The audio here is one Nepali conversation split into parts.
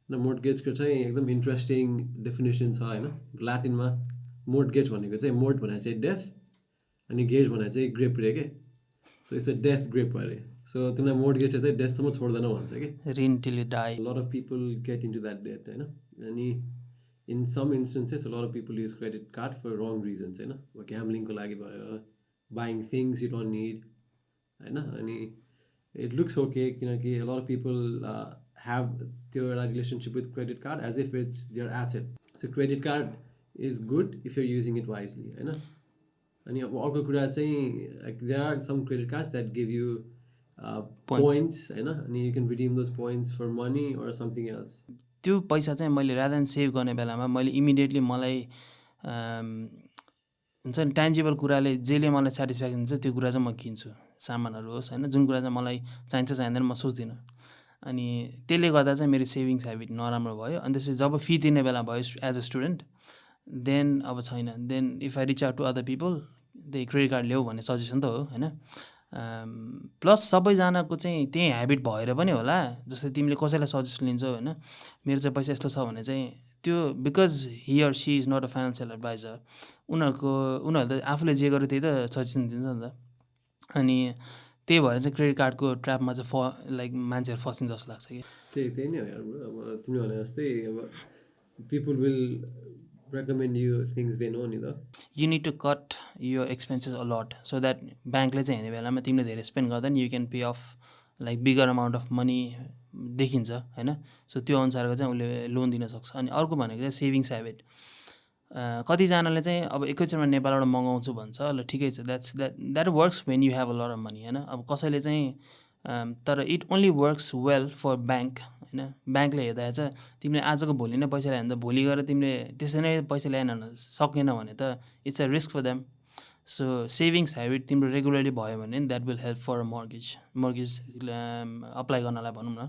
र मोर्टगेजको चाहिँ एकदम इन्ट्रेस्टिङ डेफिनेसन छ होइन. ल्याटिनमा मोर्टगेज भनेको चाहिँ मोर्ट भनेको चाहिँ डेथ अनि गेज भनेको चाहिँ ग्रेप रे के. So it's a debt trap अरे. सो तिमीलाई मोर्टगेजले चाहिँ डेथसम्म छोड्दैन भन्छ कि. ऋण till you die. A lot of people get into that debt होइन. अनि in some instances a lot of people use credit card for wrong reasons होइन. ग्याम्लिङको लागि भयो, buying things you don't need होइन. अनि it looks okay किनकि a lot of people have their relationship with credit card as if it's their asset. So credit card is good if you're using it wisely होइन. अनि अब अर्को कुरा चाहिँ there are some credit cards that give you points होइन. अनि you can redeem those points for money or something else. त्यो पैसा चाहिँ मैले रादर देन सेभ गर्ने बेलामा मैले इमिडिएटली मलाई हुन्छ नि ट्यान्जिबल कुराले जेले मलाई सेटिस्फ्याक्सन दिन्छ त्यो कुरा चाहिँ म किन्छु. सामानहरू होस् होइन, जुन कुरा चाहिँ मलाई चाहिन्छ चाहिँदैन म सोच्दिनँ. अनि त्यसले गर्दा चाहिँ मेरो सेभिङ्स ह्याबिट नराम्रो भयो. अनि त्यसपछि जब फी तिर्ने बेला भयो एज अ स्टुडेन्ट, देन अब छैन. Then if I reach out to other people, त्यही क्रेडिट कार्ड ल्याऊ भन्ने सजेसन त हो होइन. प्लस सबैजनाको चाहिँ त्यही ह्याबिट भएर पनि होला. जस्तै तिमीले कसैलाई सजेसन लिन्छौ होइन, मेरो चाहिँ पैसा यस्तो छ भने चाहिँ त्यो because he or she is not a financial adviser, उनीहरूले त आफूले जे गर्यो त्यही त सजेसन दिन्छ नि त. अनि त्यही भएर चाहिँ क्रेडिट कार्डको ट्र्यापमा चाहिँ लाइक मान्छेहरू फस्ने जस्तो लाग्छ कि. त्यही नै हो यार. अब तिमीले भने जस्तै अब people will recommend you things they know नि त. You need to cut your expenses a lot so that ब्याङ्कले चाहिँ हेर्ने बेलामा तिमीले धेरै स्पेन्ड गर्दा नि you can pay off like bigger amount of money देखिन्छ होइन. सो त्यो अनुसारको चाहिँ उसले लोन दिन सक्छ. अनि अर्को भनेको चाहिँ सेभिङ्स ह्याबिट. कतिजनाले चाहिँ अब एकैचोटिमा नेपालबाट मगाउँछु भन्छ, ल ठिकै छ, that works when you have a lot of money होइन. अब कसैले चाहिँ तर it only works well for bank होइन. ब्याङ्कले हेर्दा चाहिँ तिमीले आजको भोलि नै पैसा ल्यायो भने त भोलि गएर तिमीले त्यसै नै पैसा ल्याएन सकेन भने त it's a risk for them. So savings habit तिम्रो रेगुलरली भयो भने that will help for mortgage apply गर्नलाई भनौँ न.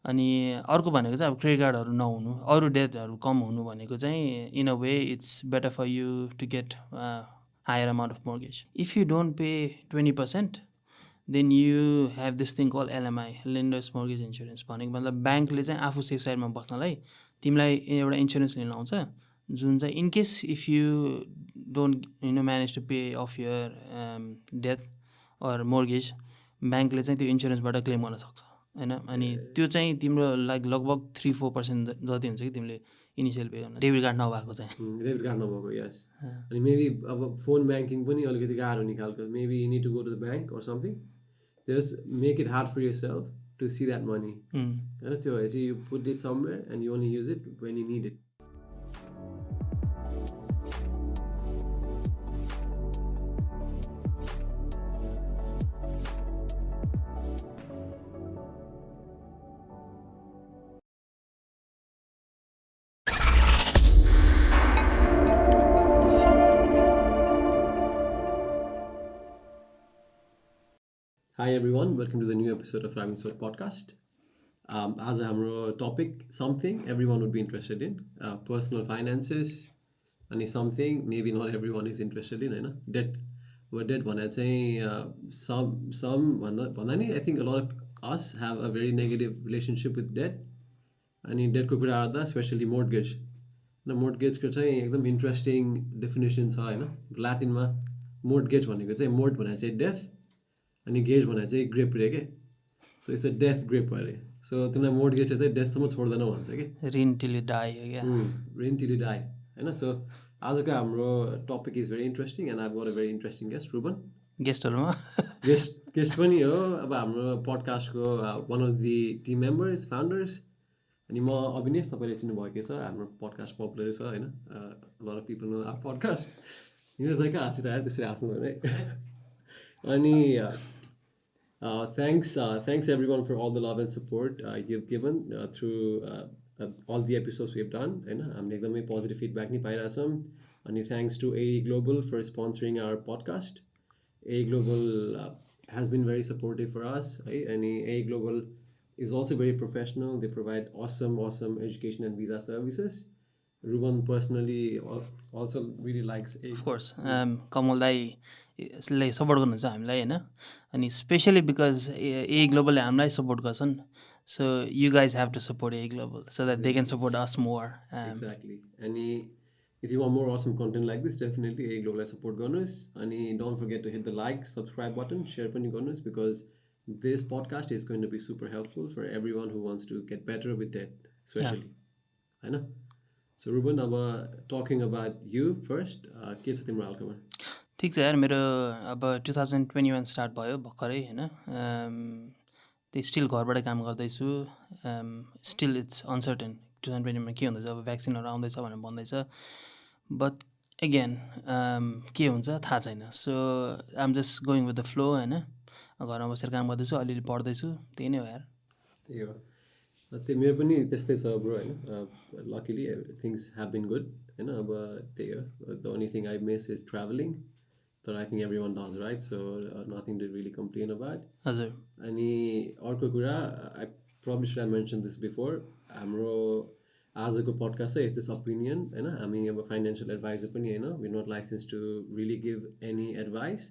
अनि अर्को भनेको चाहिँ अब क्रेडिट कार्डहरू नहुनु, अरू डेटहरू कम हुनु भनेको चाहिँ in a way it's better for you to get higher amount of mortgage. If you don't pay 20% then you have this thing call LMI, lenders mortgage insurance. भनेको मतलब ब्याङ्कले चाहिँ आफू सेफ साइडमा बस्नलाई तिमीलाई एउटा इन्सुरेन्स लिन आउँछ, जुन चाहिँ in case if you don't manage to pay off your debt or mortgage, ब्याङ्कले चाहिँ त्यो इन्सुरेन्सबाट क्लेम गर्न सक्छ होइन. अनि त्यो चाहिँ तिम्रो लाइक लगभग 3-4% जति हुन्छ कि तिमीले इनिसियल पे गर्न. डेबिट कार्ड नभएको चाहिँ डेबिट कार्ड नभएको यस. अनि मेबी अब फोन ब्याङ्किङ पनि अलिकति गाह्रो नि खालको. Maybe you need to go to the bank or something. Just make it hard for yourself to see that money. होइन त्यो भएपछि you put it somewhere and you only use it when you need it. Hi everyone, welcome to the new episode of Thriving Soch podcast. As हाम्रो topic something everyone would be interested in, personal finances. अनि something maybe not everyone is interested in होइन. Debt. Debt भन्दा चाहिँ some भन्दा नि I think a lot of us have a very negative relationship with debt. अनि डेटको कुरा गर्दा स्पेसली मोर्टगेज. र मोर्टगेजको चाहिँ एकदम इन्ट्रेस्टिङ डेफिनेसन छ होइन. ल्याटिनमा मोर्टगेज भनेको चाहिँ मोर्ट भनेको चाहिँ डेथ अनि गेज भनेको चाहिँ ग्रेप रे के. So it's a debt trap अरे. सो तिमीलाई मोर्टगेजले चाहिँ डेथसम्म छोड्दैन भन्छ कि. ऋण till you die हो क्या. ऋण till you die होइन. सो आजको हाम्रो topic is very interesting and I got a very interesting guest Ruban. गेस्टहरूमा गेस्ट पनि हो. अब हाम्रो पडकास्टको one of the team members, founders. अनि म अविनेश, तपाईँले चिन्नुभएकै छ. हाम्रो पडकास्ट पपुलर छ होइन. Lot of people know our podcast. Niraj दाइ कहाँ हाँसिरहेको आएर त्यसरी हाँस्नु भयो है. अनि thanks everyone for all the love and support you've given through all the episodes we've done होइन. हामीले एकदमै पोजिटिभ फिडब्याक नि पाइरहेछौँ. अनि thanks to AE Global for sponsoring our podcast. AE Global has been very supportive for us है. अनि AE Global is also very professional. They provide awesome education and visa services. Ruben personally also really likes AE. Of course, कमल दाईले सपोर्ट गर्नुहुन्छ हामीलाई होइन. अनि स्पेसली बिकज ए ग्लोबलले हामीलाई सपोर्ट गर्छन्. So you guys have to support A Global so that they can support us more. Exactly. Any if you want more awesome content like this, definitely a global support garners. And don't forget to hit the like, subscribe button, share pani garners, because this podcast is going to be super helpful for everyone who wants to get better with debt, especially. I know. So Ruben, about talking about you first, के छ तिम्रो हालखबर? ठिक छ यार, मेरो अब 2021 स्टार्ट भयो भर्खरै होइन. त्यही स्टिल घरबाट काम गर्दैछु. स्टिल इट्स अनसर्टेन 2021मा के हुँदैछ, अब भ्याक्सिनहरू आउँदैछ भनेर भन्दैछ. बट एगेन के हुन्छ थाहा छैन. So I'm just going with the flow होइन. घरमा बसेर काम गर्दैछु, अलिअलि पढ्दैछु, त्यही नै हो यार. त्यही हो. त्यही मेरो पनि त्यस्तै छ ब्रो होइन. Luckily things have been good होइन. अब त्यही हो. The only thing I miss is travelling. तर I think everyone does right. So nothing to really complain about. हजुर. अनि अर्को कुरा, I probably should I mention this before, हाम्रो आजको पडकास्ट चाहिँ इट्स दिस ओपिनियन होइन. हामी अब फाइनेन्सियल एडभाइजर पनि होइन. We not license to really give any advice.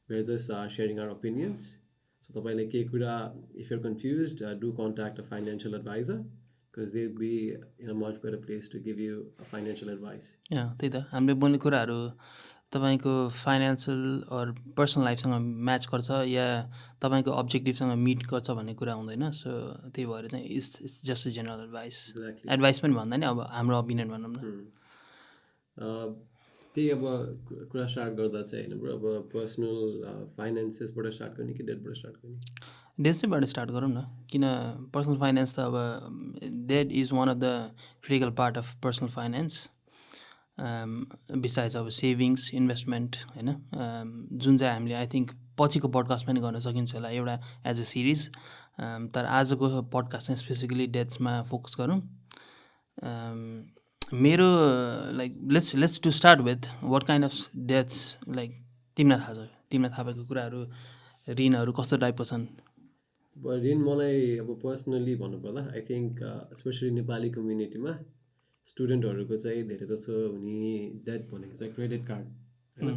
We are just sharing our opinions. So तपाईँले केही कुरा, if you're confuse, do contact a financial adviser, because they be in a much better place to give you a financial advice. त्यही त, हामीले बोल्ने कुराहरू तपाईँको फाइनेन्सियल अर पर्सनल लाइफसँग म्याच गर्छ या तपाईँको अब्जेक्टिभसँग मिट गर्छ भन्ने कुरा हुँदैन. सो त्यही भएर चाहिँ it's just general advice. Advice पनि भन्दा नि अब हाम्रो ओपिनियन भनौँ न. त्यही अब कुरा स्टार्ट गर्दा चाहिँ होइन ब्रो, अब पर्सनल फाइनेन्सेसबाट स्टार्ट गर्ने कि डेटबाट स्टार्ट गर्ने? डेटबाट स्टार्ट गरौँ न. किन पर्सनल फाइनेन्स त अब debt is one of the critical part of personal finance. Besides अब सेभिङ्स, इन्भेस्टमेन्ट होइन, जुन चाहिँ हामीले आई थिङ्क पछिको पडकास्ट पनि गर्न सकिन्छ होला एउटा एज अ सिरिज. तर आजको पडकास्ट चाहिँ स्पेसिफिकली डेट्समा फोकस गरौँ. मेरो like let's to start with what kind of debts like तिमीलाई थाहा छ, तिमीलाई थाहा भएको कुराहरू, ऋणहरू कस्तो टाइपको छन्? ऋण मलाई अब पर्सनली भन्नुपर्दा आई थिङ्क स्पेसली नेपाली कम्युनिटीमा स्टुडेन्टहरूको चाहिँ धेरै जसो हुने डेट भनेको चाहिँ क्रेडिट कार्ड होइन.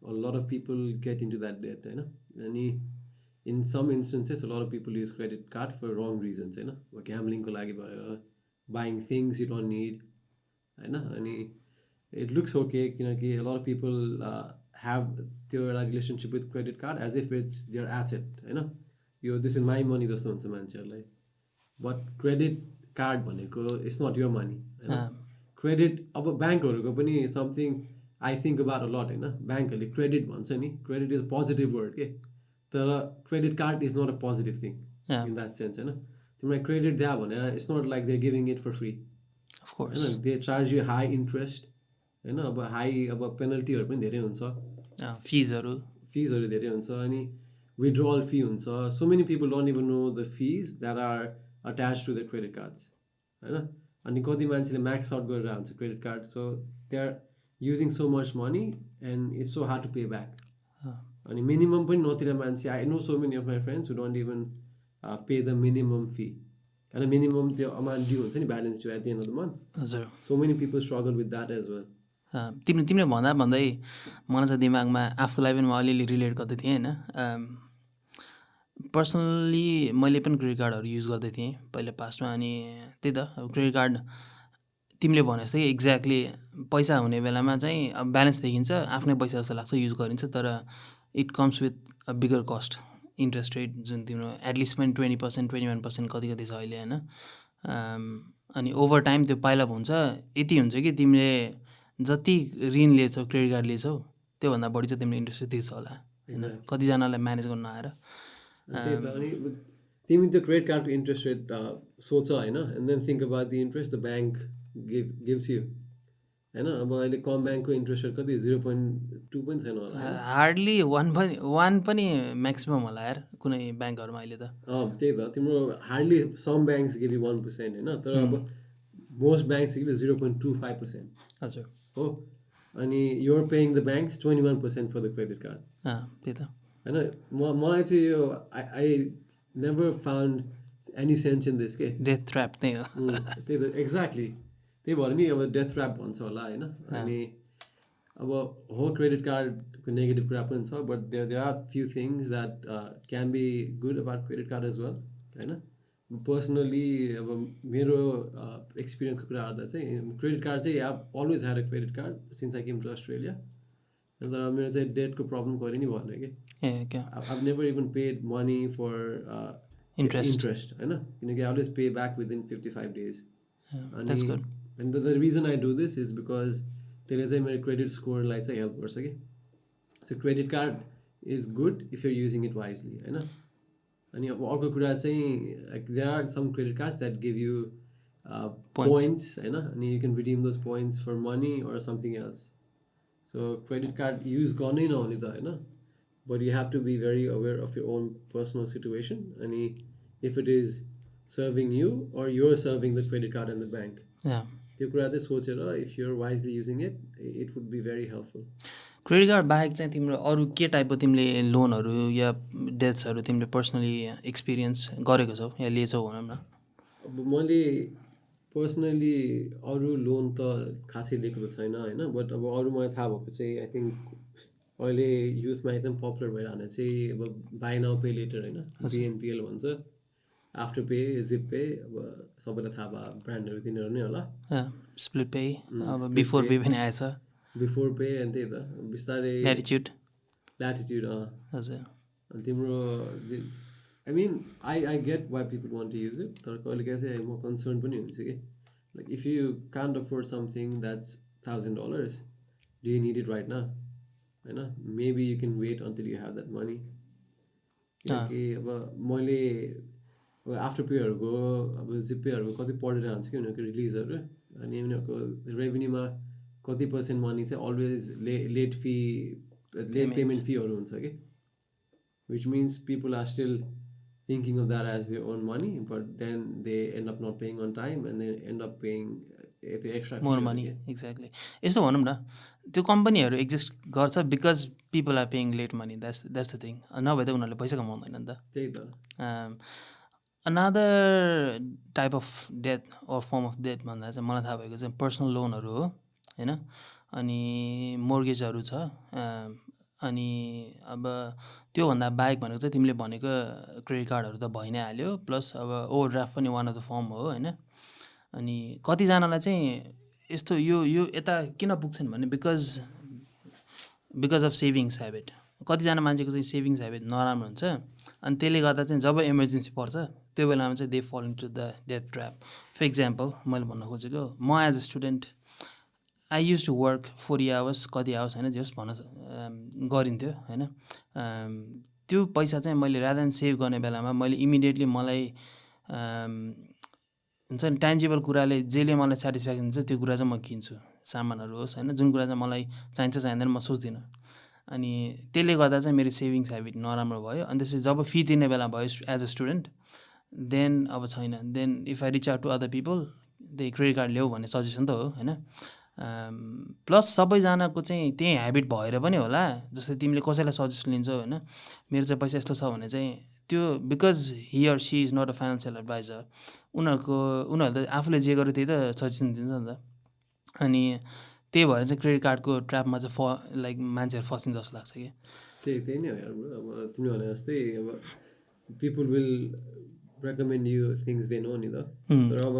A lot of people get into that debt होइन. अनि in some instances a lot of people use credit card for wrong reasons होइन. ग्याम्लिङको लागि भयो, buying things you don't need होइन. अनि इट लुक्स ओके किनकि a lot of people have त्यो एउटा relationship with credit card as if it's their asset होइन. यो दिस इज माई मनी जस्तो हुन्छ मान्छेहरूलाई. बट क्रेडिट कार्ड भनेको इट्स नट योर मनी होइन. क्रेडिट अब ब्याङ्कहरूको पनि something I think about a lot होइन. ब्याङ्कहरूले क्रेडिट भन्छ नि, क्रेडिट इज पोजिटिभ वर्ड के. तर credit card is not a positive thing in that sense होइन. तिमीलाई क्रेडिट दियो भने it's not like they giving it for free होइन. They charge you high interest होइन. अब हाई अब पेनल्टीहरू पनि धेरै हुन्छ, फिजहरू धेरै हुन्छ. अनि withdrawal fee huncha. So many people don't even know the fees that are attached to their credit cards होइन. अनि कति मान्छेले म्याक्स आउट गरेर हुन्छ credit card. So they are using so much money and it's so hard to pay back. अनि मिनिमम पनि नतिर मान्छे, I know so many of my friends who don't even pay the minimum fee. कारण मिनिमम त्यो अमाउन्ट ड्यू हुन्छ नि, balance due at the end of the month. हजुर. So many people struggle with that as well. तिमीले भन्दै मलाई चाहिँ दिमागमा आफूलाई पनि म अलिअलि रिलेट गर्दै थिएँ होइन. पर्सनल्ली मैले पनि क्रेडिट कार्डहरू युज गर्दै थिएँ पहिला पास्टमा. अनि त्यही त अब क्रेडिट कार्ड तिमीले भने जस्तै एक्ज्याक्टली पैसा हुने बेलामा चाहिँ अब ब्यालेन्स देखिन्छ, आफ्नै पैसा जस्तो लाग्छ, युज गरिन्छ. तर it comes with a bigger cost, interest rate जुन तिम्रो एटलिस्ट पनि 20%, 21% कति कति छ अहिले होइन. अनि ओभर टाइम त्यो पाइलअप हुन्छ. यति हुन्छ कि तिमीले जति ऋण लिएछौ, क्रेडिट कार्ड लिएछौ, त्योभन्दा बढी चाहिँ तिमीले इन्ट्रेस्ट दिन्छ होला होइन. कतिजनालाई म्यानेज गर्न आएर. अनि तिमी त्यो क्रेडिट कार्डको इन्ट्रेस्ट रेट सोच होइन. And then think about the interest the bank gives you होइन. अब अहिले कम ब्याङ्कको इन्ट्रेस्ट रेट कति 0.2 पनि छैन होला, हार्डली 1 पनि म्याक्सिमम होला यार कुनै ब्याङ्कहरूमा अहिले त. त्यही त तिम्रो hardly some banks give you 1% होइन. तर अब मोस्ट ब्याङ्क्स गिभ यु 0.25%. हजुर हो. अनि you're paying the banks 21% for the credit card. त्यही त होइन. मलाई चाहिँ यो I never found any sense in this के. डेथ ट्र्याप त्यही हो. त्यही त एक्ज्याक्टली. त्यही भएर नि अब डेथ ट्र्याप भन्छ होला होइन. अनि अब हो क्रेडिट कार्डको नेगेटिभ कुरा पनि छ, but there are few things that can be good about credit card as well होइन. पर्सनली अब मेरो एक्सपिरियन्सको कुरा गर्दा चाहिँ क्रेडिट कार्ड चाहिँ I always had a credit card since I came to Australia अन्त मेरो चाहिँ डेटको प्रब्लम कहिले नि भएन कि ए क्या I've never even paid money for interest interest होइन किनकि I always pay back within 55 days अनि that's good and the reason I do this is because त्यसले चाहिँ मेरो क्रेडिट स्कोरलाई चाहिँ हेल्प गर्छ कि so credit card is good if you're using it wisely होइन अनि अब अर्को कुरा चाहिँ there are some credit cards that give you points होइन अनि you can redeem those points for money or something else so credit card use गर्नै नहुने त होइन but you have to be very aware of your own personal situation and if it is serving you or you're serving the credit card and the bank त्यो कुरा चाहिँ सोचेर if you're wisely using it it would be very helpful credit card बाहेक चाहिँ तिम्रो अरू के टाइपको तिमीले लोनहरू या डेट्सहरू तिमीले पर्सनली एक्सपिरियन्स गरेको छौ या लिएछौ भनौँ न अब मैले पर्सनली अरू लोन त खासै लिएको त छैन होइन बट अब अरू मलाई थाहा भएको चाहिँ आई थिङ्क अहिले युथमा एकदम पपुलर भइरहने चाहिँ अब बाई नाउ पे लेटर होइन बिएनपिएल भन्छ आफ्टर पे जिप पे अब सबैलाई थाहा भयो ब्रान्डहरू तिनीहरू नै होला स्प्लिट पे अब बिफोर पे पनि आएछ बिफोर पे अनि त्यही त बिस्तारै ल्याटिट्युड हजुर अनि तिम्रो I mean I get why people want to use it तर कहिले काहीँ चाहिँ म कन्सर्न पनि हुन्छ कि like if you can't afford something that's $1,000 do you need it right न होइन maybe you can wait until you have that money किनकि अब मैले अब आफ्टर पेहरूको अब जिपेहरूको कति पढेर हान्छ कि उनीहरूको रिलिजहरू अनि उनीहरूको रेभेन्यूमा कति पर्सेन्ट मनी चाहिँ अलवेज लेट पेमेन्ट फीहरू हुन्छ कि which means people are still thinking of that as their own money but then they end up not paying on time and they end up paying the extra more money exactly यस्तो भनौँ न त्यो कम्पनीहरू एक्जिस्ट गर्छ because people are paying late money that's the thing नभए त उनीहरूले पैसा कमाउँदैन नि त त्यही त another type of debt or form of debt भन्दा चाहिँ मलाई थाहा भएको चाहिँ पर्सनल लोनहरू हो होइन अनि मोर्गेजहरू छ अनि अब त्योभन्दा बाहेक भनेको चाहिँ तिमीले भनेको क्रेडिट कार्डहरू त भइ नै हाल्यो प्लस अब ओभरड्राफ्ट पनि वान अफ द फर्म हो होइन अनि कतिजनालाई चाहिँ यस्तो यो यता किन पुग्छन् भने बिकज अफ सेभिङ्स ह्याबिट कतिजना मान्छेको चाहिँ सेभिङ्स ह्याबिट नराम्रो हुन्छ अनि त्यसले गर्दा चाहिँ जब इमर्जेन्सी पर्छ त्यो बेलामा चाहिँ they fall into the debt trap for example मैले भन्न खोजेको म as a student I used to work 40 hours कति आवर्स होइन जे होस् भन्न गरिन्थ्यो होइन त्यो पैसा चाहिँ मैले रादर देन सेभ गर्ने बेलामा मैले इमिडिएटली मलाई हुन्छ नि ट्यान्जिबल कुराले जेले मलाई सेटिस्फ्याक्सन दिन्छ त्यो कुरा चाहिँ म किन्छु सामानहरू होस् होइन जुन कुरा चाहिँ मलाई चाहिन्छ चाहिँदैन म सोच्दिनँ अनि त्यसले गर्दा चाहिँ मेरो सेभिङ्स ह्याबिट नराम्रो भयो अनि त्यसपछि जब फी तिर्ने बेला भयो एज अ स्टुडेन्ट देन अब छैन then if I reach out to other people त्यही क्रेडिट कार्ड ल्याऊ भन्ने सजेसन त हो होइन प्लस सबैजनाको चाहिँ त्यही ह्याबिट भएर पनि होला जस्तै तिमीले कसैलाई सजेसन लिन्छौ होइन मेरो चाहिँ पैसा यस्तो छ भने चाहिँ त्यो because he or she is not a financial adviser उनीहरूले त आफूले जे गर्यो त्यही त सजेसन दिन्छ नि त अनि त्यही भएर चाहिँ क्रेडिट कार्डको ट्र्यापमा चाहिँ लाइक मान्छेहरू फसिन्छ जस्तो लाग्छ कि त्यही नै हो अब तिमीले भने जस्तै अब people will recommend you things they know नि त तर अब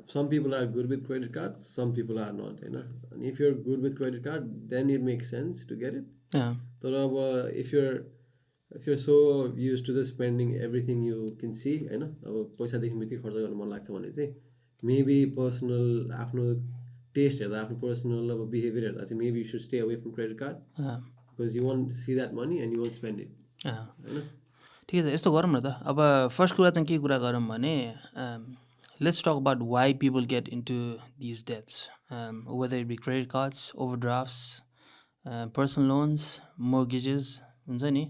some people are good with credit cards, some people are not, you know. And if you're good with credit card, then it makes sense to get it. Yeah. But if you're so used to the spending everything you can see, you know, अब पैसा देख्ने बित्तिकै खर्च गर्न मन लाग्छ भने चाहिँ maybe personal आफ्नो taste हेर्दा आफ्नो personal अब behavior हेर्दा चाहिँ maybe you should stay away from credit card because you won't see that money and you won't spend it. होइन ठिकै छ यस्तो गरौँ न त अब फर्स्ट कुरा चाहिँ के कुरा गरौँ भने let's talk about why people get into these debts, whether it be credit cards, overdrafts, personal loans, mortgages, हुन्छ नि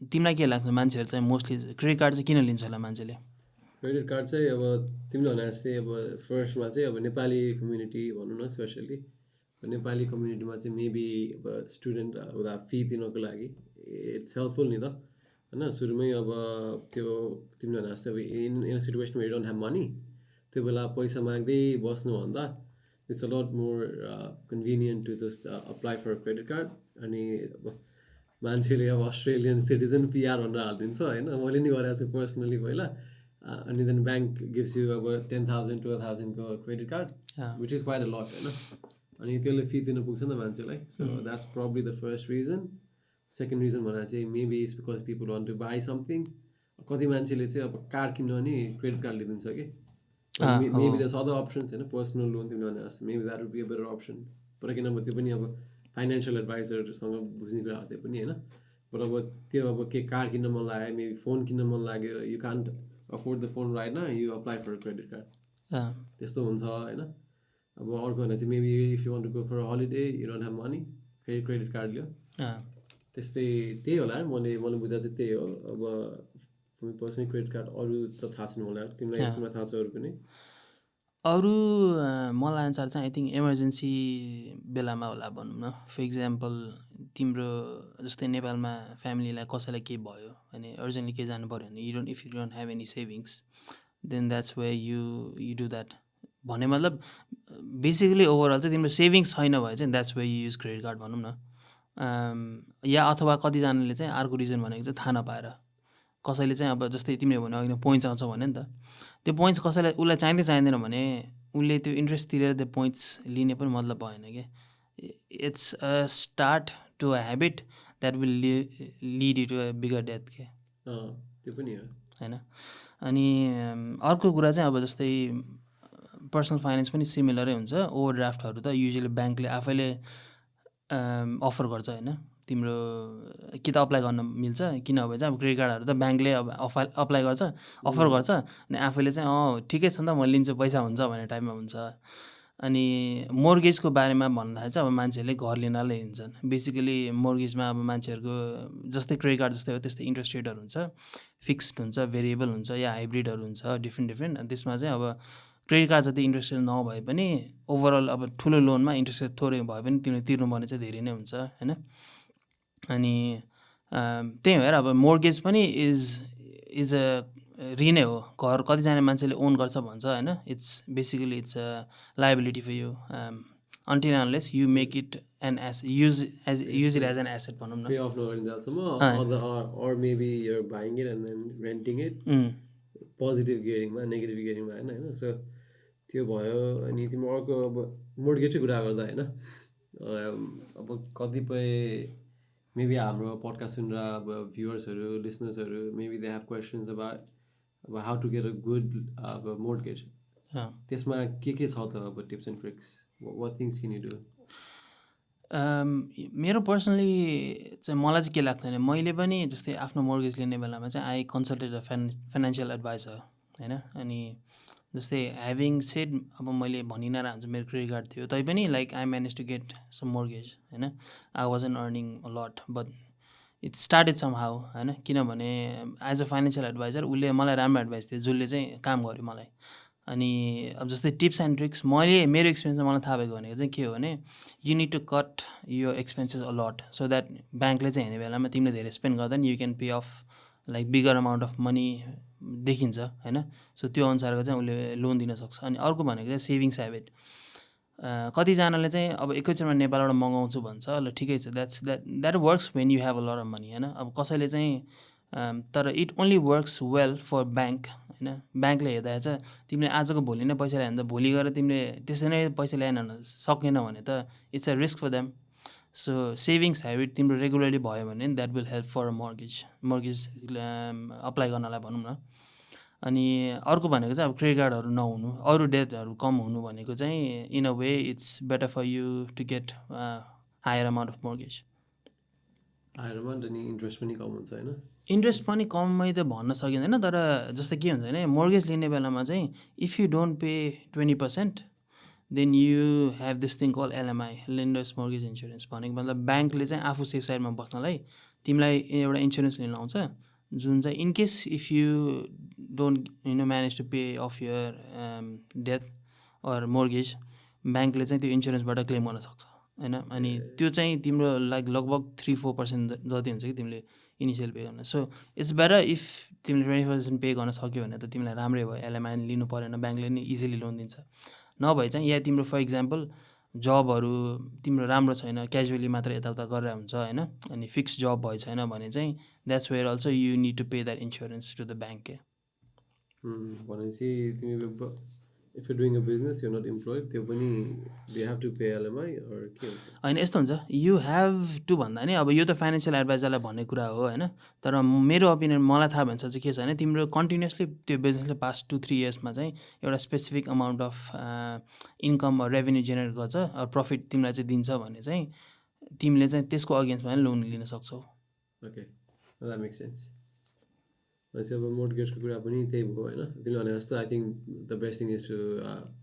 तिमीलाई के लाग्छ मान्छेहरू चाहिँ मोस्टली क्रेडिट कार्ड चाहिँ किन लिन्छ होला मान्छेले क्रेडिट कार्ड चाहिँ अब तिमीले भने जस्तै अब फर्स्टमा चाहिँ अब नेपाली कम्युनिटी भनौँ न स्पेसल्ली नेपाली कम्युनिटीमा चाहिँ मेबी अब स्टुडेन्ट हुँदा फी तिर्नको लागि इट्स हेल्पफुल नि त होइन सुरुमै अब त्यो तिमीले भने जस्तै अब in situation where don't have money त्यो बेला पैसा माग्दै बस्नुभन्दा it's a lot more convenient to just apply for credit card अनि अब मान्छेले अब अस्ट्रेलियन सिटिजन पिआर भनेर हालिदिन्छ होइन, मैले नि गरेको छु पर्सनली पहिला। अनि देन ब्याङ्क गिभ्स यु अब 10,000 12,000को credit card, which is quite a lot होइन। अनि त्यसले फी दिनु पुग्छ नि त मान्छेलाई। So that's probably the first reason. Second reason भन्दा चाहिँ maybe is because people want to buy something. कति मान्छेले चाहिँ अब कार किन्नु भने क्रेडिट कार्ड लिइदिन्छ कि। मेबी दस अदर अप्सन्स होइन, पर्सनल लोन तिमीले भने जस्तो maybe that would be a better option. तर किनभने त्यो पनि अब फाइनेन्सियल एडभाइजरसँग बुझ्ने कुरा हो त्यो पनि होइन। बट अब त्यो अब के कार किन्न मन लाग्यो, मेबी फोन किन्न मन लाग्यो, you can't afford the phone right न, you apply for credit card, त्यस्तो हुन्छ होइन। अब अर्को भने चाहिँ maybe if you want to go for holiday, you don't have money, फेरि क्रेडिट कार्ड लियो, त्यस्तै त्यही होला। मैले बुझाएको चाहिँ त्यही हो। अब पर्सनली क्रेडिट कार्ड अरू त थाहा छैन मलाई, तिमीलाई थाहा छ अरू पनि? अरू मलाई अनुसार चाहिँ आई थिङ्क इमर्जेन्सी बेलामा होला भनौँ न। फर इक्जाम्पल तिम्रो जस्तै नेपालमा फ्यामिलीलाई कसैलाई केही भयो भने अर्जेन्टली केही जानु पऱ्यो भने if you don't have any savings then that's way you do that. भने मतलब बेसिकली ओभरअल चाहिँ तिम्रो सेभिङ्स छैन भए चाहिँ that's way you use credit card भनौँ न। या अथवा कतिजनाले चाहिँ अर्को रिजन भनेको चाहिँ थाहा नपाएर, कसैले चाहिँ अब जस्तै तिमीले भन्यो अघि पोइन्ट्स आउँछ भन्यो नि त, त्यो पोइन्ट्स कसैलाई उसलाई चाहिँदैन भने उसले त्यो इन्ट्रेस्ट तिरेर त्यो पोइन्ट्स लिने पनि मतलब भएन कि। It's a start to a habit that will lead you to a bigger debt के। त्यो पनि हो होइन। अनि अर्को कुरा चाहिँ अब जस्तै पर्सनल फाइनेन्स पनि सिमिलरै हुन्छ। ओभरड्राफ्टहरू त युजली ब्याङ्कले आफैले अफर गर्छ होइन। तिम्रो कि त अप्लाई गर्न मिल्छ, कि नभए चाहिँ अब क्रेडिट कार्डहरू त ब्याङ्कले अब अप्लाई गर्छ, अफर गर्छ, अनि आफैले चाहिँ ठिकै छ नि त म लिन्छु पैसा हुन्छ भन्ने टाइपमा हुन्छ। अनि मोर्गेजको बारेमा भन्दाखेरि चाहिँ अब मान्छेहरूले घर लिनलाई हिँड्छन्। बेसिकली मोर्गेजमा अब मान्छेहरूको जस्तै क्रेडिट कार्ड जस्तै हो त्यस्तै इन्ट्रेस्ट रेटहरू हुन्छ, फिक्स्ड हुन्छ, भेरिएबल हुन्छ, या हाइब्रिडहरू हुन्छ, डिफ्रेन्ट। अनि त्यसमा चाहिँ अब क्रेडिट कार्ड जति इन्ट्रेस्ट रेट नभए पनि ओभरअल अब ठुलो लोनमा इन्ट्रेस्ट रेट थोरै भए पनि तिमीले तिर्नुपर्ने चाहिँ धेरै नै हुन्छ होइन। अनि त्यही भएर अब मोर्गेज पनि इज अ ऋणै हो। घर कतिजना मान्छेले ओन गर्छ भन्छ होइन। It's basically it's a liability for you until unless you make it an use it as an asset भनौँ न। पे अफ नगरिन्जेलसम्म, or maybe you're buying it and then renting it, positive गियरिङमा, नेगेटिभ गियरिङमा होइन। सो त्यो भयो। अनि तिम्रो अर्को अब मोर्गेजकै कुरा गर्दा होइन, अब कतिपय मेबी हाम्रो पडकास्ट सुनेर अब भ्युवर्सहरू, लिसनर्सहरू मेबी दे हेभ क्वेसन्स अब how to get a good अब मोर्गेज। त्यसमा के छ त अब tips and tricks, what things can you do? मेरो पर्सनली चाहिँ मलाई चाहिँ के लाग्छ भने मैले पनि जस्तै आफ्नो मोर्गेज लिने बेलामा चाहिँ I consulted a financial adviser होइन। अनि जस्तै ह्याभिङ सेड अब मैले भनिनँ हुन्छ मेरो क्रेडिट कार्ड थियो तैपनि like I manage to get some mortgage होइन। I wasn't earning a lot but it started somehow होइन। किनभने एज अ फाइनेन्सियल एडभाइजर उसले मलाई राम्रो एडभाइस दियो जसले चाहिँ काम गर्यो मलाई। अनि अब जस्तै टिप्स एन्ड ट्रिक्स मेरो एक्सपिरियन्समा मलाई थाहा भएको भनेको चाहिँ के हो भने यु निड टु कट यो expenses a lot so that ब्याङ्कले चाहिँ हेर्ने बेलामा तिमीले धेरै स्पेन्ड गर्दा नि you can pay of like bigger amount of money देखिन्छ होइन। सो त्यो अनुसारको चाहिँ उसले लोन दिन सक्छ। अनि अर्को भनेको चाहिँ सेभिङ्स ह्याबिट। कतिजनाले चाहिँ अब एकैचोटिमा नेपालबाट मगाउँछु भन्छ, ल ठिकै छ, that works when you have a lot of money होइन। अब कसैले चाहिँ तर it only works well for bank होइन। ब्याङ्कले हेर्दा चाहिँ तिमीले आजको भोलि नै पैसा ल्यायो भने त भोलि गएर तिमीले त्यसै नै पैसा ल्याएन सकेन भने त it's a risk for them. So savings habit तिम्रो रेगुलरली भयो भने that will help for a mortgage apply गर्नलाई भनौँ न। अनि अर्को भनेको चाहिँ अब क्रेडिट कार्डहरू नहुनु, अरू डेटहरू कम हुनु भनेको चाहिँ in a way it's better for you to get higher amount of mortgage. Higher amount अनि इन्ट्रेस्ट पनि कम हुन्छ होइन। इन्ट्रेस्ट पनि कमै त भन्न सकिँदैन, तर जस्तै के हुन्छ भने मोर्गेज लिने बेलामा चाहिँ if you don't pay 20% then you have this thing call LMI, lenders mortgage insurance. भनेको मतलब ब्याङ्कले चाहिँ आफू सेफ साइडमा बस्नलाई तिमीलाई एउटा इन्सुरेन्स लिन आउँछ जुन चाहिँ in case if you don't manage to pay off your debt or mortgage ब्याङ्कले चाहिँ त्यो इन्सुरेन्सबाट क्लेम गर्न सक्छ होइन। अनि त्यो चाहिँ तिम्रो लाइक लगभग 3-4% जति हुन्छ कि तिमीले इनिसियल पे गर्न। सो इट्स बेटर इफ तिमीले 20% पे गर्न सक्यो भने त तिमीलाई राम्रै भयो, एलएमआई लिनु परेन, ब्याङ्कले नि इजिली लोन दिन्छ। नभए चाहिँ या तिम्रो फर इक्जाम्पल जबहरू तिम्रो राम्रो छैन, क्याजुअली मात्र यताउता गरेर हुन्छ होइन, अनि फिक्स जब भए छैन भने चाहिँ that's where also you need to pay that insurance to the bank के। भनेपछि तिमी if you doing a business you not employed त्यो पनि they have to pay LMI or के हुन्छ? होइन यस्तो हुन्छ, यु हेभ टु भन्दा नि अब यो त फाइनेन्सियल एडभाइजरलाई भन्ने कुरा हो होइन, तर मेरो ओपिनियन मलाई थाहा भन्छ चाहिँ के छ भने तिम्रो कन्टिन्युसली त्यो बिजनेसले पास्ट 2-3 इयर्समा चाहिँ एउटा specific amount of income revenue generate गर्छ, प्रफिट तिमीलाई चाहिँ दिन्छ भने चाहिँ तिमीले चाहिँ त्यसको अगेन्स्टमा पनि लोन लिन सक्छौ। Okay, that makes sense. भनेपछि अब मोर्टगेजको कुरा पनि त्यही भयो होइन, तिमीले भने जस्तो I think the best thing is to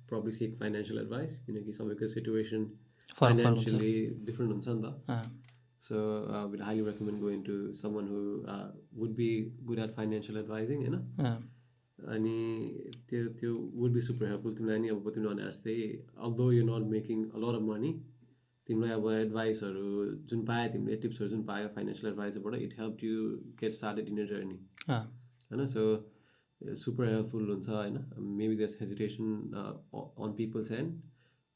probably seek financial advice, किनकि सबैको सिचुएसन फाइनेन्सियली डिफ्रेन्ट हुन्छ नि त। So will highly recommend going to someone who would be good at financial advising होइन, अनि त्यो वुड बी सुपर हेल्पफुल तिमीलाई नि। अब तिमीले भने जस्तै although you not making a lot of money, तिमीलाई अब एडभाइसहरू जुन पायो, तिमीले टिप्सहरू जुन पायो फाइनेन्सियल एडभाइजरबाट, it help you get started in your journey होइन। सो सुपर हेल्पफुल हुन्छ होइन। Maybe there's hesitation on people's end,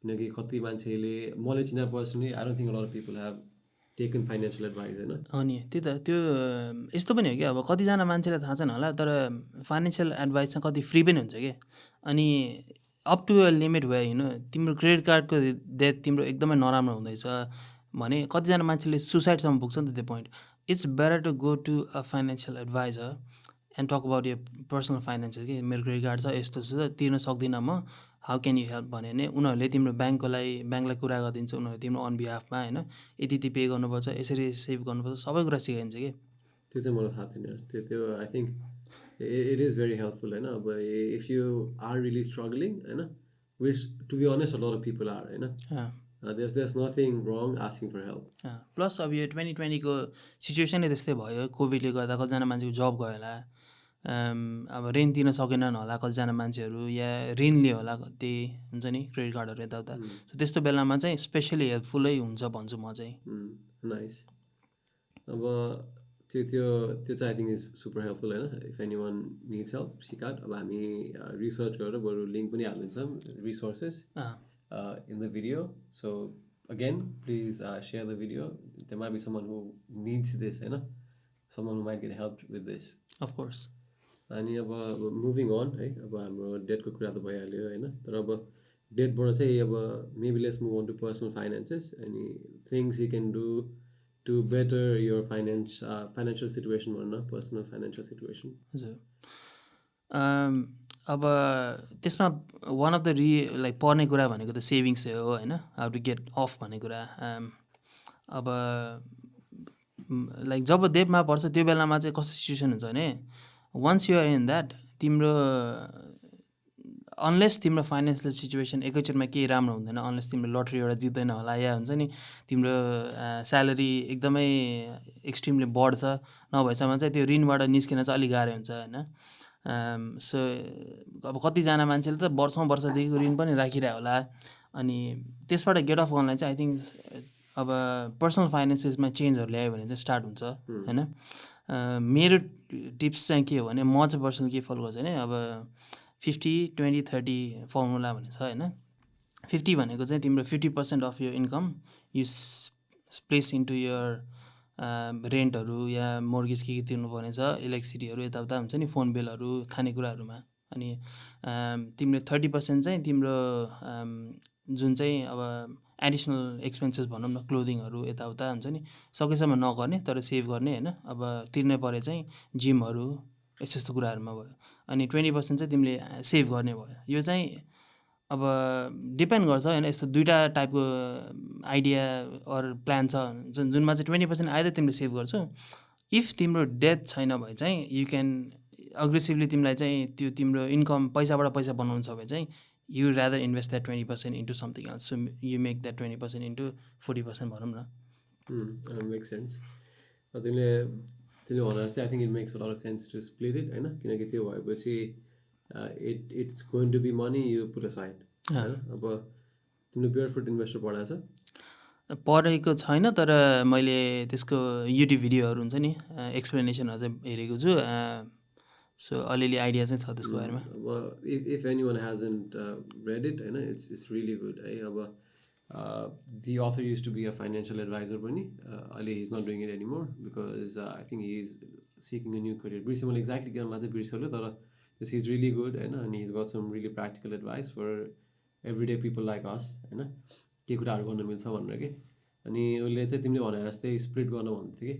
किनकि कति मान्छेले मैले चिना personally I don't think a lot of people have taken financial advice होइन। अनि त्यही त त्यो यस्तो पनि हो कि अब कतिजना मान्छेलाई थाहा छैन होला, तर फाइनेन्सियल एडभाइस चाहिँ कति फ्री पनि हुन्छ कि, अनि अप टु अ लिमिट भयो होइन। तिम्रो क्रेडिट कार्डको डेट तिम्रो एकदमै नराम्रो हुँदैछ भने कतिजना मान्छेले सुसाइडसम्म पुग्छ नि त त्यो point. It's better to go to a financial adviser and talk about your personal finances कि मेरो क्रेडिट कार्ड छ यस्तो छ तिर्न सक्दिनँ म, हाउ क्यान यु हेल्प भन्यो भने उनीहरूले तिम्रो ब्याङ्कलाई कुरा गरिदिन्छ, उनीहरूले तिम्रो अन बिहाफमा होइन यति पे गर्नुपर्छ, यसरी सेभ गर्नुपर्छ, सबै कुरा सिकाइन्छ कि। त्यो चाहिँ मलाई थाहा थिएन त्यो I think it is very helpful होइन। अब if you are really struggling होइन, which to be honest a lot of people are होइन, there's nothing wrong asking for help. Plus अब यो 2020को सिचुएसनै त्यस्तै भयो, कोभिडले गर्दा कतिजना मान्छेको जब गयो होला, अब ऋण तिर्न सकेनन् होला कतिजना मान्छेहरू, या ऋण लियो होला कति हुन्छ नि क्रेडिट कार्डहरू यताउता। सो त्यस्तो बेलामा चाहिँ स्पेसली हेल्पफुलै हुन्छ भन्छु म चाहिँ। नाइस। अब त्यो चाहिँ I think is super helpful होइन। If anyone needs help seek out. अब हामी रिसर्च गरेर बरु लिङ्क पनि हालिदिन्छौँ resources in the video. So again, please share the video. There might be someone who needs this, you know, someone who might get helped with this. Of course. अनि अब मुभिङ अन है, अब हाम्रो डेटको कुरा त भइहाल्यो होइन, तर अब डेटबाट चाहिँ अब maybe let's move on to personal finances, अनि things you can do to better your financial situation भनौँ न, पर्सनल फाइनेन्सियल सिचुएसन। हजुर, अब त्यसमा वान अफ द लाइक पढ्ने कुरा भनेको त सेभिङ्स हो होइन, हाउ टु गेट अफ भन्ने कुरा। अब लाइक जब डेटमा पर्छ त्यो बेलामा चाहिँ कस्तो सिचुएसन हुन्छ भने once you are in that तिम्रो अनलेस तिम्रो फाइनेन्सियल सिचुएसन एकैचोटिमा केही राम्रो हुँदैन, अनलेस तिम्रो लटरी एउटा जित्दैन होला, या हुन्छ नि तिम्रो स्यालेरी एकदमै एक्सट्रिमली बढ्छ नभएसम्म चाहिँ त्यो ऋणबाट निस्किन चाहिँ अलिक गाह्रो हुन्छ होइन। सो अब कतिजना मान्छेले त वर्षौँदेखिको ऋण पनि राखिरह्यो होला, अनि त्यसबाट गेट अफ गर्नलाई चाहिँ आई थिङ्क अब पर्सनल फाइनेन्सेसमा चेन्जहरू ल्यायो भने चाहिँ स्टार्ट हुन्छ होइन। मेरो टिप्स चाहिँ के हो भने म चाहिँ पर्सनल के फलो गर्छु भने अब 50-20-30 फर्मुला भन्ने छ होइन। 50 भनेको चाहिँ तिम्रो 50% of your income you place into your रेन्टहरू या मोर्गेज के तिर्नुपर्ने छ, इलेक्ट्रिसिटीहरू यताउता हुन्छ नि, फोन बिलहरू, खानेकुराहरूमा। अनि तिम्रो 30% चाहिँ तिम्रो जुन चाहिँ अब एडिसनल एक्सपेन्सेस भनौँ न, क्लोदिङहरू यताउता हुन्छ नि, सकेसम्म नगर्ने तर सेभ गर्ने होइन। अब तिर्नै परे चाहिँ जिमहरू यस्तो यस्तो कुराहरूमा भयो। अनि 20% चाहिँ तिमीले सेभ गर्ने भयो। यो चाहिँ अब डिपेन्ड गर्छ होइन, यस्तो दुईवटा टाइपको आइडिया अर प्लान छ जुनमा चाहिँ 20% आइदर तिमीले सेभ गर्छौ, इफ तिम्रो डेथ छैन भए चाहिँ यु क्यान अग्रेसिभली तिमीलाई चाहिँ त्यो तिम्रो इन्कम पैसाबाट पैसा बनाउनु छ भने चाहिँ you rather invest that 20% into something else, so you make that 20% into 40% भनौँ न। Make sense. तिमीले भने जस्तै I think it makes a lot of sense to split it होइन, किनकि त्यो भएपछि it's going to be money you put aside होइन। अब तिमीले बेयरफुट इन्भेस्टर पढाएको छ? पढेको छैन, तर मैले त्यसको युट्युब भिडियोहरू हुन्छ नि एक्सप्लेनेसनहरू चाहिँ हेरेको छु, सो अलिअलि आइडिया चाहिँ छ त्यसको बारेमा। अब if any one hasn't read it होइन, इट्स रियली गुड है। अब The author used to be a financial advisor पनि अहिले he's not doing it anymore because I think he is seeking a new career. बिर्सेँ मैले exactly के मलाई चाहिँ बिर्सेँ तर he's really good होइन and he's got some really practical advice for everyday people like us होइन के कुराहरू गर्न मिल्छ भनेर के अनि उसले चाहिँ तिमीले भने जस्तै स्प्लिट गर्न भन्थ्यो कि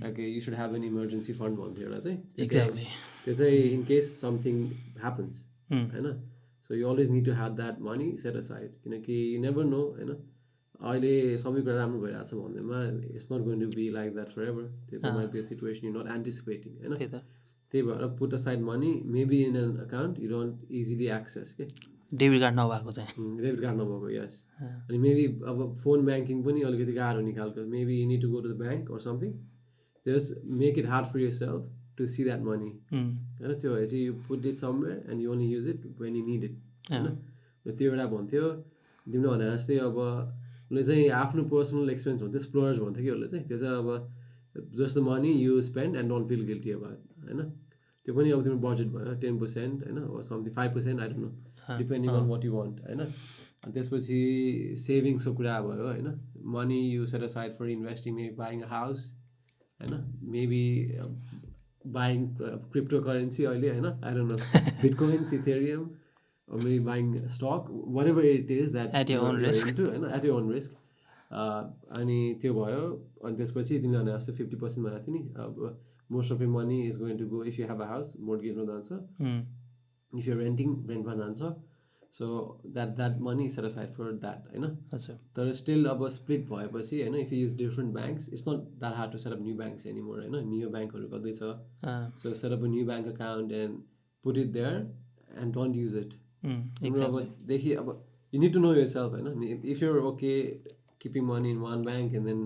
like you should have an emergency fund भन्थ्यो एउटा चाहिँ एक्ज्याक्टली त्यो चाहिँ इन केस समथिङ ह्यापन्स होइन so you always need to have that money set aside किनकि यु नेभर नो होइन अहिले सबै कुरा राम्रो भइरहेको छ भन्दैमा it's not going to be like that forever त्यो might be situation you not anticipating होइन त्यही भएर put aside money maybe in an account you don't easily access के डेबिट कार्ड नभएको चाहिँ डेबिट कार्ड नभएको यस अनि मेबी अब फोन ब्याङ्किङ पनि अलिकति गाह्रो निकाल्को maybe you need to go to the bank or something just make it hard for yourself to see that money होइन त्यो भएपछि you put it somewhere and you only use it when you need it होइन त्यो एउटा भन्थ्यो तिमीले भने जस्तै अब उसले चाहिँ आफ्नो पर्सनल एक्सपेन्स भन्थ्यो स्प्लर्ज भन्थ्यो कि उसले चाहिँ त्यो चाहिँ अब just the money you spend and don't feel guilty about होइन त्यो पनि अब तिम्रो बजेट भयो 10% होइन something 5% I don't know depending on what you want होइन अनि त्यसपछि सेभिङ्सको कुरा भयो होइन money you set aside for investing maybe buying a house होइन मेबी बाइङ क्रिप्टो करेन्सी अहिले होइन I don't know bitcoins ethereum or maybe buying stock, whatever it is that at your own risk, होइन at your own risk. अनि त्यो भयो अनि त्यसपछि तिमीले भने जस्तो 50% भनेको थियो नि अब most of your money is going to go if you have a house मोर्टगेजमा जान्छ इफ यु रेन्टिङ रेन्टमा जान्छ so that money set aside for that होइन तर स्टिल अब स्प्लिट भएपछि होइन if you use different banks it's not that hard to set up new banks anymore होइन न्यू ब्याङ्कहरू कतै छ so set up a new bank account and put it there and don't use it देखि अब you need to know yourself होइन if you're okay keeping money in one bank and then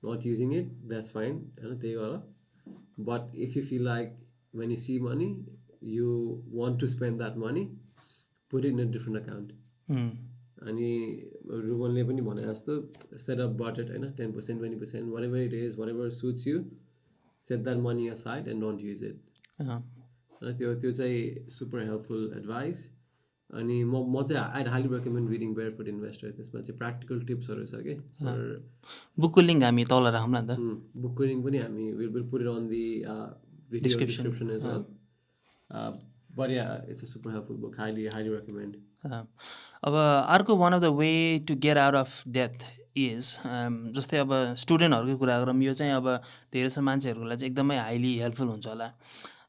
not using it that's fine होइन त्यही भएर but if you feel like when you see money you want to spend that money put it in a different account अनि रुबनले पनि भने जस्तो set up budget होइन 10% 20% whatever it is whatever suits you set that money aside and don't use it त्यो चाहिँ super helpful advice अनि म चाहिँ I'd highly recommend reading Barefoot Investor त्यसमा चाहिँ प्र्याक्टिकल टिप्सहरू छ कि बुकको लिङ्क हामी तल राखौँला नि त बुकको लिङ्क पनि हामी will put it on the video description as well but yeah it's a super helpful book highly recommend अब अर्को one of the way to get out of debt is जस्तै अब स्टुडेन्टहरूकै कुरा गरौँ यो चाहिँ अब धेरै जस्तो मान्छेहरूको लागि चाहिँ एकदमै हाइली हेल्पफुल हुन्छ होला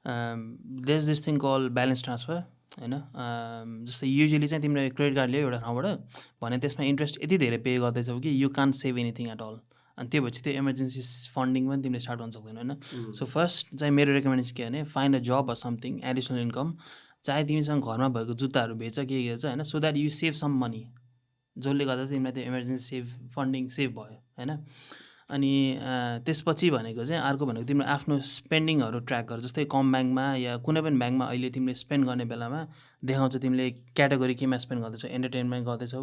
there is this thing call balance transfer होइन जस्तै युजली चाहिँ तिम्रो क्रेडिट कार्ड ल्यायो एउटा ठाउँबाट भने त्यसमा इन्ट्रेस्ट यति धेरै पे गर्दैछौ कि you can't save anything at all अनि त्यो भएपछि त्यो इमर्जेन्सी फन्डिङ पनि तिमीले स्टार्ट गर्न सक्दैन होइन सो फर्स्ट चाहिँ मेरो रेकमेन्डेसन के भने find a job or something additional income चाहे तिमीसँग घरमा भएको जुत्ताहरू बेच के गर्छ होइन so that you save some money जसले गर्दा चाहिँ तिमीलाई त्यो इमर्जेन्सी फन्डिङ सेभ भयो होइन अनि त्यसपछि भनेको चाहिँ अर्को भनेको तिम्रो आफ्नो स्पेन्डिङहरू ट्र्याक गर जस्तै कम ब्याङ्कमा या कुनै पनि ब्याङ्कमा अहिले तिमीले स्पेन्ड गर्ने बेलामा देखाउँछ तिमीले क्याटेगोरी केमा स्पेन्ड गर्दैछौ एन्टरटेनमेन्ट गर्दैछौ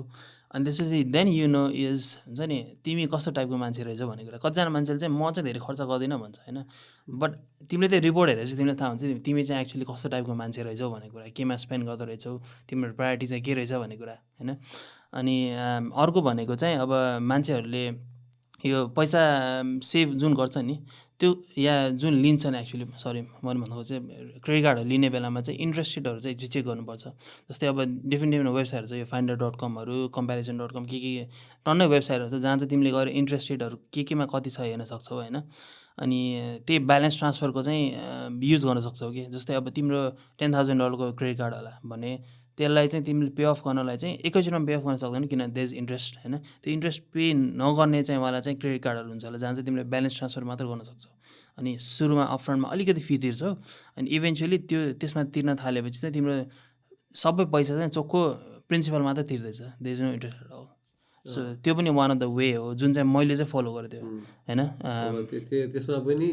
अनि त्यसपछि देन यु नो इज हुन्छ नि तिमी कस्तो टाइपको मान्छे रहेछौ भन्ने कुरा कतिजना मान्छेले चाहिँ म चाहिँ धेरै खर्च गर्दिनँ भन्छ होइन बट तिमीले त्यो रिपोर्ट हेरेर चाहिँ तिमीलाई थाहा हुन्छ तिमी चाहिँ एक्चुअली कस्तो टाइपको मान्छे रहेछौ भन्ने कुरा केमा स्पेन्ड गर्दो रहेछौ तिम्रो प्रायोरिटी चाहिँ के रहेछ भन्ने कुरा होइन अनि अर्को भनेको चाहिँ अब मान्छेहरूले यो पैसा सेभ जुन गर्छ नि त्यो या जुन लिन्छन् एक्चुअली सरी मैले भन्नुको चाहिँ क्रेडिट कार्डहरू लिने बेलामा चाहिँ इन्ट्रेस्ट रेटहरू चाहिँ चेक गर्नुपर्छ जस्तै अब डिफ्रेन्ट वेबसाइटहरू छ यो finder.com comparison.com के टन्नै वेबसाइटहरू छ जहाँ चाहिँ तिमीले गएर इन्ट्रेस्ट रेटहरू केमा कति छ हेर्न सक्छौ होइन अनि त्यही ब्यालेन्स ट्रान्सफरको चाहिँ युज गर्न सक्छौ कि जस्तै अब तिम्रो $10,000 क्रेडिट कार्ड होला भने त्यसलाई चाहिँ तिमीले पे अफ गर्नलाई चाहिँ एकैचोटिमा पे अफ गर्न सक्दैन किन देयर इज इन्ट्रेस्ट होइन त्यो इन्ट्रेस्ट पे नगर्ने चाहिँ वाला चाहिँ क्रेडिट कार्डहरू हुन्छ होला जहाँ चाहिँ तिमीले ब्यालेन्स ट्रान्सफर मात्र गर्न सक्छौ अनि सुरुमा अपफ्रन्टमा अलिकति फी तिर्छौ अनि इभेन्चुअली त्यो त्यसमा तिर्न थालेपछि चाहिँ तिम्रो सबै पैसा चाहिँ चोखो प्रिन्सिपल मात्र तिर्दैछ there is no interest at all so त्यो पनि वान अफ द वे हो जुन चाहिँ मैले चाहिँ फलो गरेँ त्यो होइन त्यसमा पनि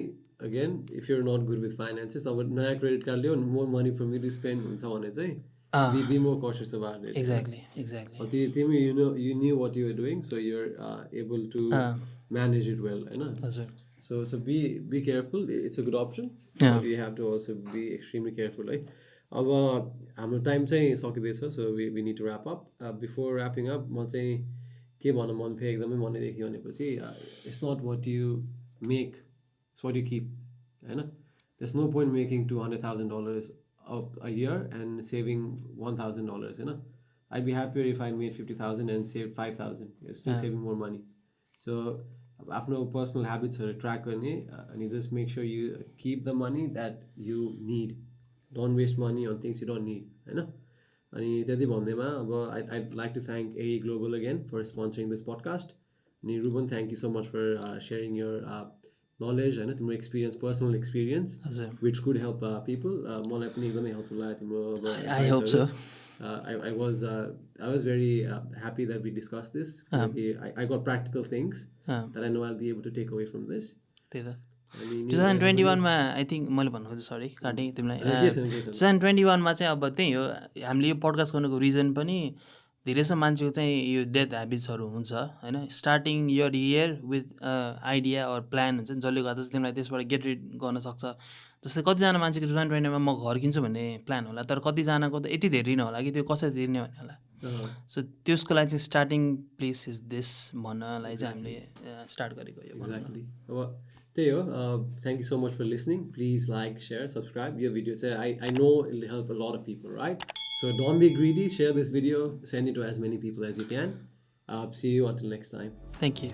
again if you're not good with finances अब नयाँ क्रेडिट कार्ड लियो more money for me to spend हुन्छ भने चाहिँ be more cautious about it. Exactly. You knew what you were doing, so you're able to manage it well. So be careful. It's a good option. But you have to also be extremely careful. Right? Our time चाहिँ सकिदैछ, so we need to wrap up. Before wrapping up, म चाहिँ के भन्न मन थियो एकदमै मनैदेखि भनेपछि it's not what you make it's what you keep होइन there's no point making $200,000 a year and saving $1,000 होइन I'd be happier if I made 50,000 and saved 5,000 you're still saving more money so आफ्नो पर्सनल ह्याबिट्सहरू ट्र्याक गर्ने अनि just make sure you keep the money that you need don't waste money on things you don't need होइन अनि त्यति भन्दैमा अब I'd like to thank AE Global again for sponsoring this podcast अनि Ruben thank you so much for sharing your knowledge होइन तिम्रो experience personal experience which could help people मलाई पनि एकदमै helpful लाग्यो तिम्रो I hope so I was very happy that we discussed this I got practical things that I know I'll be able to take away from this त्यही त 2021 मा आई थिङ्क मैले भन्नु खोजेँ सरी काटेँ तिमीलाई 2021 मा चाहिँ अब त्यही हो हामीले यो पडकास्ट गर्नुको रिजन पनि धेरै जस्तो मान्छेको चाहिँ यो डेथ ह्याबिट्सहरू हुन्छ होइन starting your year with idea or plan हुन्छ नि जसले गर्दा चाहिँ तिमीलाई त्यसबाट गेट रिड गर्न सक्छ जस्तै कतिजना मान्छेको 2020 मा म घर किन्छु भन्ने प्लान होला तर कतिजनाको त यति धेरै ऋण होला कि त्यो कसरी तिर्ने भन्ने होला सो त्यसको लागि चाहिँ स्टार्टिङ प्लेस इज दिस भन्नलाई चाहिँ हामीले स्टार्ट गरेको यो एक्ज्याक्टली अब त्यही हो thank you so much for listening please like share subscribe यो भिडियो चाहिँ I know it will help a lot of people right so don't be greedy share this video send it to as many people as you can see you until next time thank you